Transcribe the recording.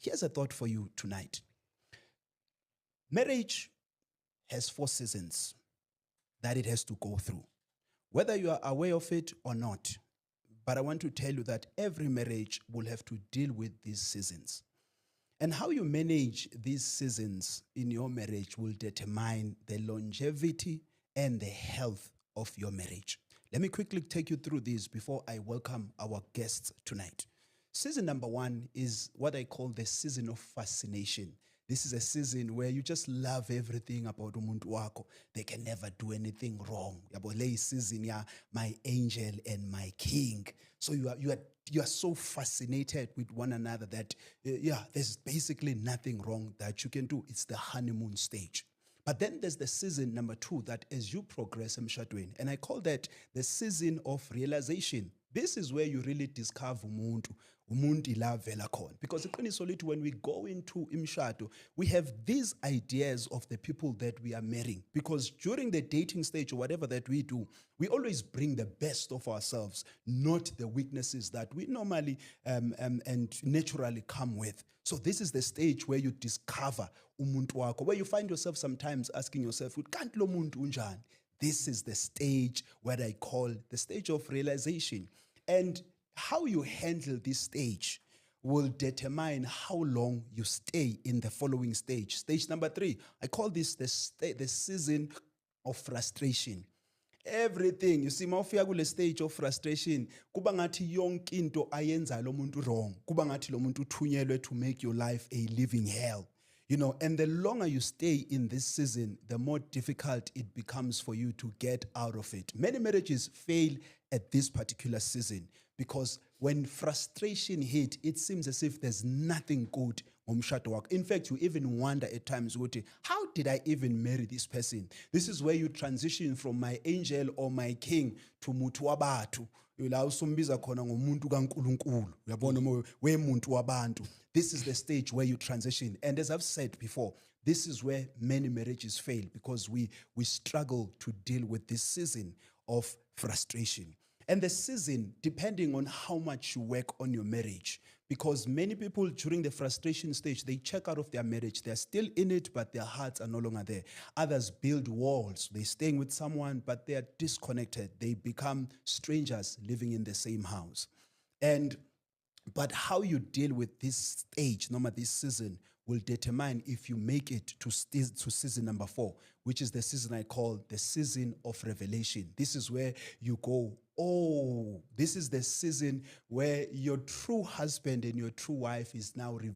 Here's a thought for you tonight. Marriage has 4 seasons that it has to go through, whether you are aware of it or not. But I want to tell you that every marriage will have to deal with these seasons. And how you manage these seasons in your marriage will determine the longevity and the health of your marriage. Let me quickly take you through this before I welcome our guests tonight. Season number 1 is what I call the season of fascination. This is a season where you just love everything about umuntu wako. They can never do anything wrong. Yabo le season ya my angel and my king. So you are so fascinated with one another that there's basically nothing wrong that you can do. It's the honeymoon stage. But then there's the season number 2 that as you progress emshadweni, and I call that the season of realization. This is where you really discover umuntu ila vela khona. Because when we go into imshado, we have these ideas of the people that we are marrying. Because during the dating stage or whatever that we do, we always bring the best of ourselves, not the weaknesses that we normally and naturally come with. So this is the stage where you discover umuntu wako, where you find yourself sometimes asking yourself, "Kanti lo muntu unjani?" This is the stage where I call the stage of realization. And how you handle this stage will determine how long you stay in the following stage. Stage number 3, I call this the season of frustration. Everything, you see, mawufika kule stage of frustration, kuba ngathi yonke into ayenza lo muntu wrong. Kuba ngathi lo muntu uthunyelwe to make your life a living hell. You know, and the longer you stay in this season, the more difficult it becomes for you to get out of it. Many marriages fail at this particular season because when frustration hit, it seems as if there's nothing good ngomshado wakho. In fact, you even wonder at times, how did I even marry this person? This is where you transition from my angel or my king to mutu wabatu. This is the stage where you transition. And as I've said before, this is where many marriages fail because we struggle to deal with this season of frustration. And the season, depending on how much you work on your marriage, because many people during the frustration stage, they check out of their marriage. They're still in it, but their hearts are no longer there. Others build walls. They're staying with someone, but they are disconnected. They become strangers living in the same house. But how you deal with this stage, this season, will determine if you make it to season number 4, which is the season I call the season of revelation. This is where you go, this is the season where your true husband and your true wife is now revealed.